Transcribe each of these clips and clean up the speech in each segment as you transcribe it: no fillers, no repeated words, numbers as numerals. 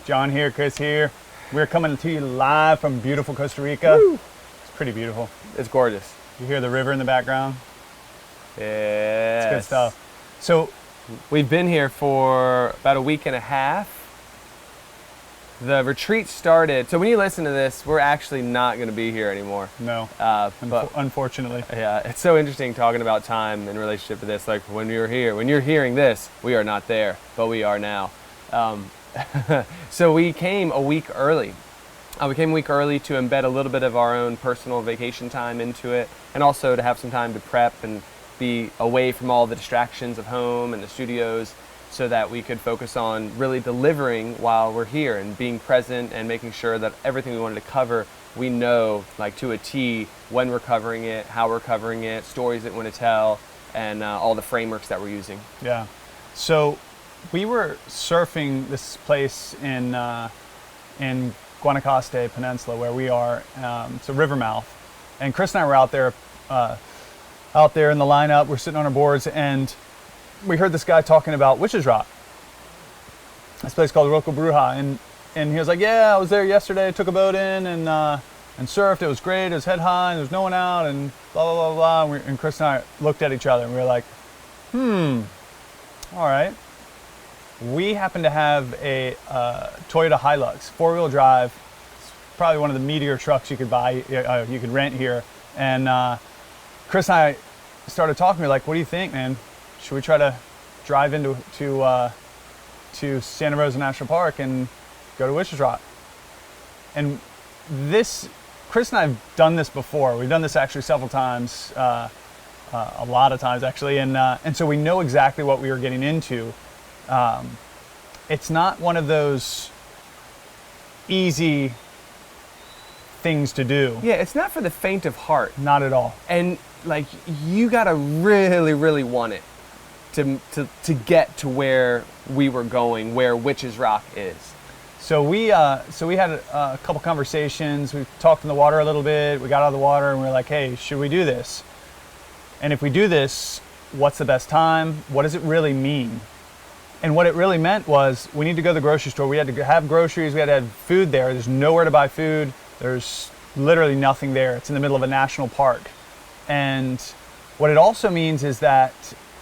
John here, Chris here. We're coming to you live from beautiful Costa Rica. Woo. It's pretty beautiful. It's gorgeous. You hear the river in the background? Yes. It's good stuff. So we've been here for about a week and a half. The retreat started, so when you listen to this, we're actually not going to be here anymore. no, But unfortunately. yeah, it's so interesting talking about time in relationship to this. Like when you're here, when you're hearing this, we are not there, but we are now. So we came a week early. We came a week early to embed a little bit of our own personal vacation time into it, and also to have some time to prep and be away from all the distractions of home and the studios, so that we could focus on really delivering while we're here and being present and making sure that everything we wanted to cover, we know like to a T when we're covering it, how we're covering it, stories that we want to tell, and all the frameworks that we're using. Yeah. So we were surfing this place in Guanacaste Peninsula where we are. It's a river mouth, and Chris and I were out there in the lineup. We're sitting on our boards, and we heard this guy talking about Witch's Rock. This place called Roca Bruja, and he was like, "Yeah, I was there yesterday. Took a boat in and surfed. It was great. It was head high. And there was no one out, and blah blah blah blah." And Chris and I looked at each other, and we were like, all right." We happen to have a Toyota Hilux, 4-wheel drive. It's probably one of the meatier trucks you could buy, you could rent here. And Chris and I started talking. We were like, "What do you think, man? Should we try to drive into to Santa Rosa National Park and go to Witch's Rock?" And this, Chris and I have done this before. We've done this actually several times, a lot of times actually, and so we know exactly what we were getting into. It's not one of those easy things to do. Yeah, it's not for the faint of heart. Not at all. And like you gotta really, really want it to get to where we were going, where Witch's Rock is. So we had a couple conversations. We talked in the water a little bit. We got out of the water and we were like, "Hey, should we do this? And if we do this, what's the best time? What does it really mean?" And what it really meant was we need to go to the grocery store. We had to have groceries. We had to have food there. There's nowhere to buy food. There's literally nothing there. It's in the middle of a national park. And what it also means is that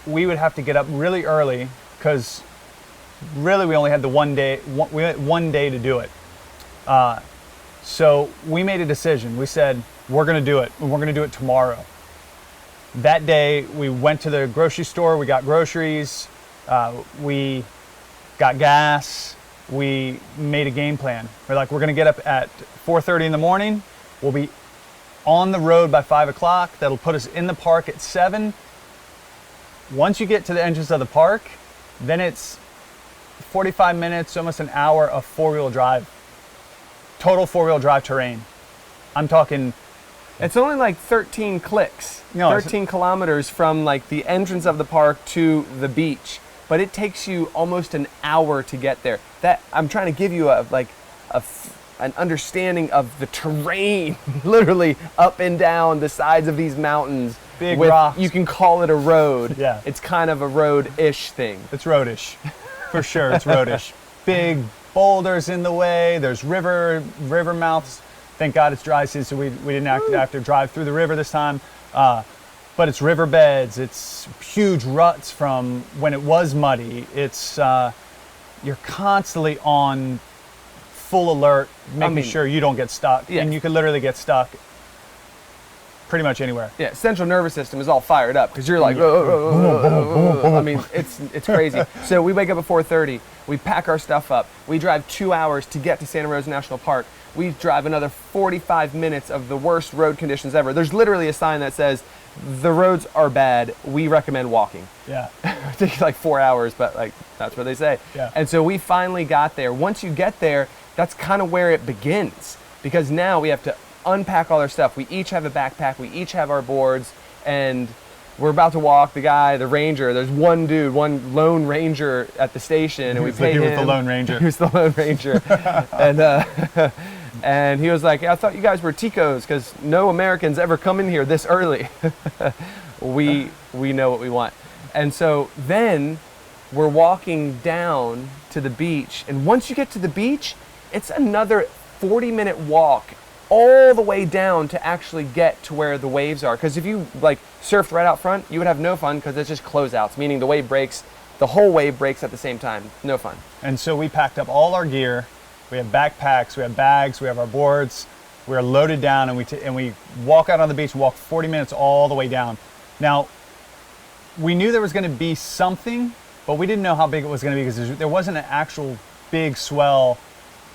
we would have to get up really early because really we only had we had one day to do it. So we made a decision. We said, we're going to do it. And we're going to do it tomorrow. That day we went to the grocery store. We got groceries. We got gas. We made a game plan. We're like, we're going to get up at 4:30 in the morning. We'll be on the road by 5 o'clock. That'll put us in the park at 7. Once you get to the entrance of the park, then it's 45 minutes, almost an hour of 4-wheel drive. Total 4-wheel drive terrain. I'm talking... It's only like 13 clicks, 13 kilometers from like the entrance of the park to the beach. But it takes you almost an hour to get there. That I'm trying to give you an understanding of the terrain, literally up and down the sides of these mountains. Big rocks. You can call it a road. Yeah. It's kind of a road-ish thing. It's roadish, for sure. It's roadish. Big boulders in the way. There's river mouths. Thank God it's dry season, so we didn't have to drive through the river this time. But it's riverbeds, it's huge ruts from when it was muddy. It's you're constantly on full alert, making sure you don't get stuck. Yeah. And you can literally get stuck pretty much anywhere. Yeah, central nervous system is all fired up because you're like, I mean, it's crazy. So we wake up at 4:30, we pack our stuff up, we drive 2 hours to get to Santa Rosa National Park. We drive another 45 minutes of the worst road conditions ever. There's literally a sign that says, "The roads are bad. We recommend walking." Yeah. It takes like 4 hours, but like that's what they say. Yeah. And so we finally got there. Once you get there, that's kind of where it begins, because now we have to unpack all our stuff. We each have a backpack. We each have our boards, and we're about to walk. The ranger, there's one dude, one lone ranger at the station, and we pay him. He was the Lone Ranger. He was the Lone Ranger. And he was like, "I thought you guys were Ticos because no Americans ever come in here this early." We know what we want. And so then we're walking down to the beach, and once you get to the beach, it's another 40-minute walk all the way down to actually get to where the waves are. Because if you like surfed right out front, you would have no fun because it's just closeouts, meaning the wave breaks, the whole wave breaks at the same time. No fun. And so we packed up all our gear. We have backpacks, we have bags, we have our boards. We're loaded down, and we walk out on the beach and walk 40 minutes all the way down. Now, we knew there was going to be something, but we didn't know how big it was going to be because there wasn't an actual big swell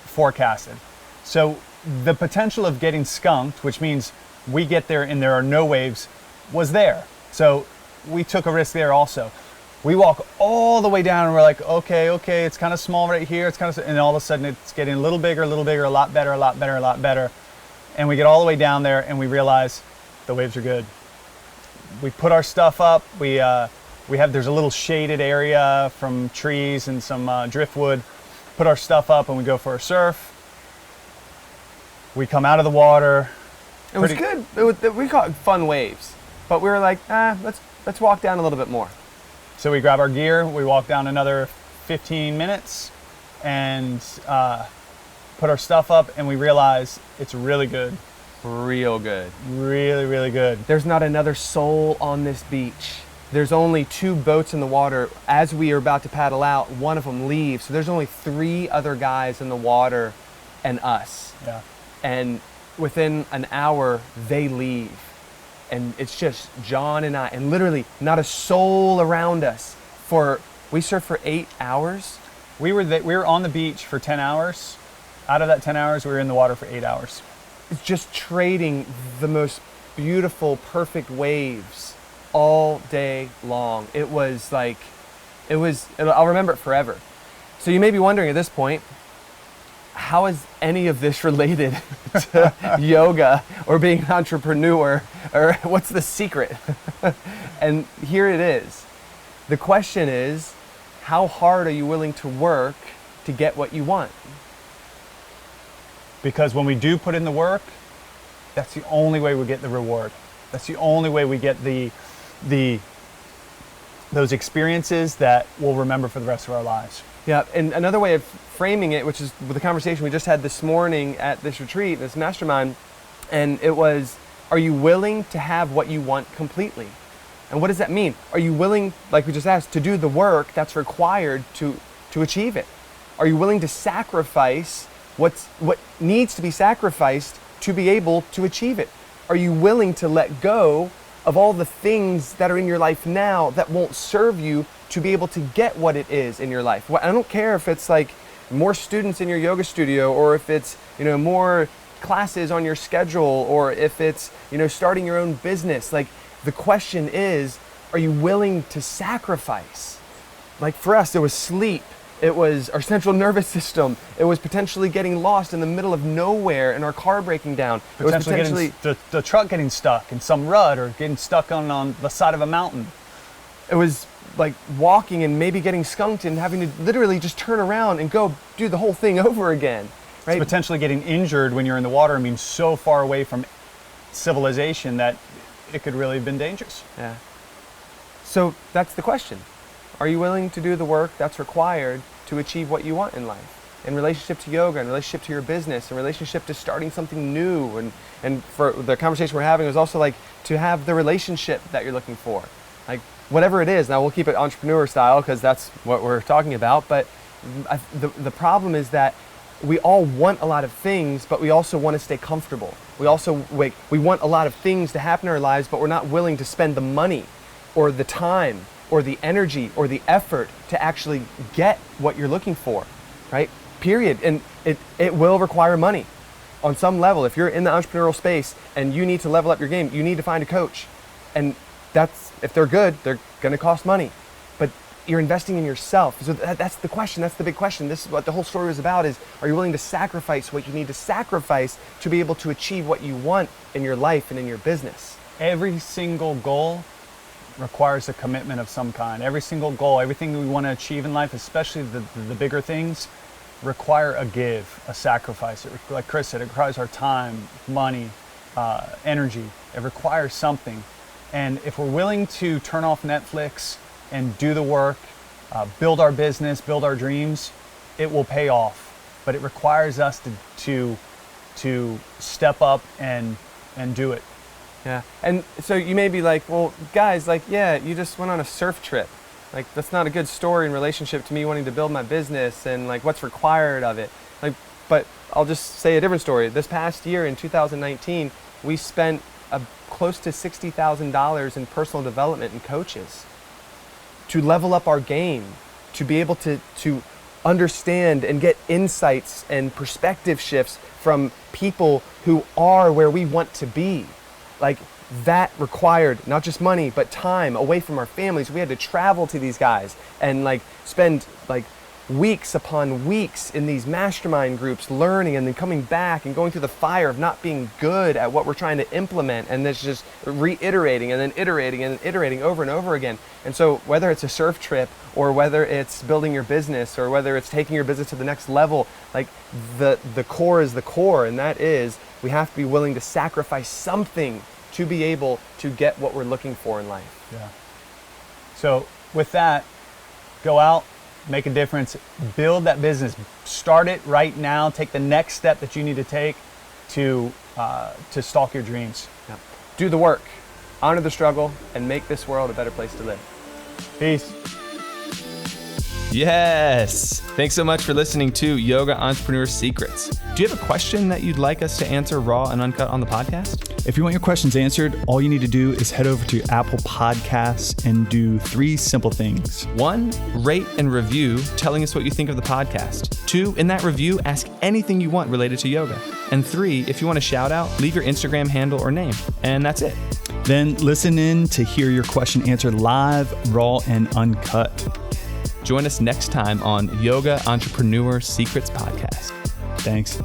forecasted. So the potential of getting skunked, which means we get there and there are no waves, was there. So we took a risk there also. We walk all the way down and we're like, okay, it's kind of small right here. And all of a sudden it's getting a little bigger, a lot better. And we get all the way down there and we realize the waves are good. We put our stuff up. There's a little shaded area from trees and some driftwood. Put our stuff up and we go for a surf. We come out of the water. It was good. We caught fun waves, but we were like, let's walk down a little bit more. So we grab our gear. We walk down another 15 minutes and put our stuff up, and we realize it's really good. Real good. Really, really good. There's not another soul on this beach. There's only 2 boats in the water. As we are about to paddle out, one of them leaves. So there's only 3 other guys in the water and us. Yeah. And within an hour, they leave. And it's just John and I, and literally not a soul around us. We surfed for 8 hours. We were on the beach for 10 hours. Out of that 10 hours, we were in the water for 8 hours. It's just trading the most beautiful, perfect waves all day long. I'll remember it forever. So you may be wondering at this point, how is any of this related to yoga or being an entrepreneur, or what's the secret? And here it is. The question is, how hard are you willing to work to get what you want? Because when we do put in the work, that's the only way we get the reward. That's the only way we get those experiences that we'll remember for the rest of our lives. Yeah, and another way of framing it, which is with the conversation we just had this morning at this retreat, this mastermind, and it was, are you willing to have what you want completely? And what does that mean? Are you willing, like we just asked, to do the work that's required to achieve it? Are you willing to sacrifice what needs to be sacrificed to be able to achieve it? Are you willing to let go of all the things that are in your life now that won't serve you to be able to get what it is in your life? I don't care if it's like more students in your yoga studio, or if it's, more classes on your schedule, or if it's, starting your own business. Like, the question is, are you willing to sacrifice? Like for us, it was sleep. It was our central nervous system. It was potentially getting lost in the middle of nowhere and our car breaking down. It was potentially the truck getting stuck in some rut, or getting stuck on the side of a mountain. It was like walking and maybe getting skunked and having to literally just turn around and go do the whole thing over again. Right? It's potentially getting injured when you're in the water. I mean, so far away from civilization that it could really have been dangerous. Yeah. So that's the question. Are you willing to do the work that's required to achieve what you want in life? In relationship to yoga, in relationship to your business, in relationship to starting something new. And for the conversation we're having was also like to have the relationship that you're looking for. Like whatever it is. Now we'll keep it entrepreneur style because that's what we're talking about. But the problem is that we all want a lot of things, but we also want to stay comfortable. We want a lot of things to happen in our lives, but we're not willing to spend the money or the time or the energy or the effort to actually get what you're looking for, right? Period. And it will require money on some level. If you're in the entrepreneurial space and you need to level up your game, you need to find a coach. And if they're good, they're going to cost money. But you're investing in yourself. So that's the question. That's the big question. This is what the whole story is about, is are you willing to sacrifice what you need to sacrifice to be able to achieve what you want in your life and in your business? Every single goal requires a commitment of some kind. Every single goal, everything that we want to achieve in life, especially the bigger things, require a give, a sacrifice. Like Chris said, it requires our time, money, energy. It requires something. And if we're willing to turn off Netflix and do the work build our business, build our dreams, it will pay off. But it requires us to step up and do it. Yeah. And so you may be like, well, guys, like, yeah, you just went on a surf trip. Like, that's not a good story in relationship to me wanting to build my business and like what's required of it. Like, but I'll just say a different story. This past year in 2019, we spent close to $60,000 in personal development and coaches to level up our game, to be able to understand and get insights and perspective shifts from people who are where we want to be. Like, that required not just money, but time away from our families. We had to travel to these guys and like spend like weeks upon weeks in these mastermind groups learning, and then coming back and going through the fire of not being good at what we're trying to implement, and it's just reiterating and then iterating and iterating over and over again. And so whether it's a surf trip or whether it's building your business or whether it's taking your business to the next level, like the core is the core, and that is we have to be willing to sacrifice something to be able to get what we're looking for in life. Yeah. So with that, go out, make a difference, build that business, start it right now, take the next step that you need to take to stalk your dreams. Yep. Do the work, honor the struggle, and make this world a better place to live. Peace. Yes. Thanks so much for listening to Yoga Entrepreneur Secrets. Do you have a question that you'd like us to answer raw and uncut on the podcast? If you want your questions answered, all you need to do is head over to Apple Podcasts and do 3 simple things. 1, rate and review, telling us what you think of the podcast. 2, in that review, ask anything you want related to yoga. And 3, if you want a shout out, leave your Instagram handle or name. And that's it. Then listen in to hear your question answered live, raw, and uncut. Join us next time on Yoga Entrepreneur Secrets Podcast. Thanks.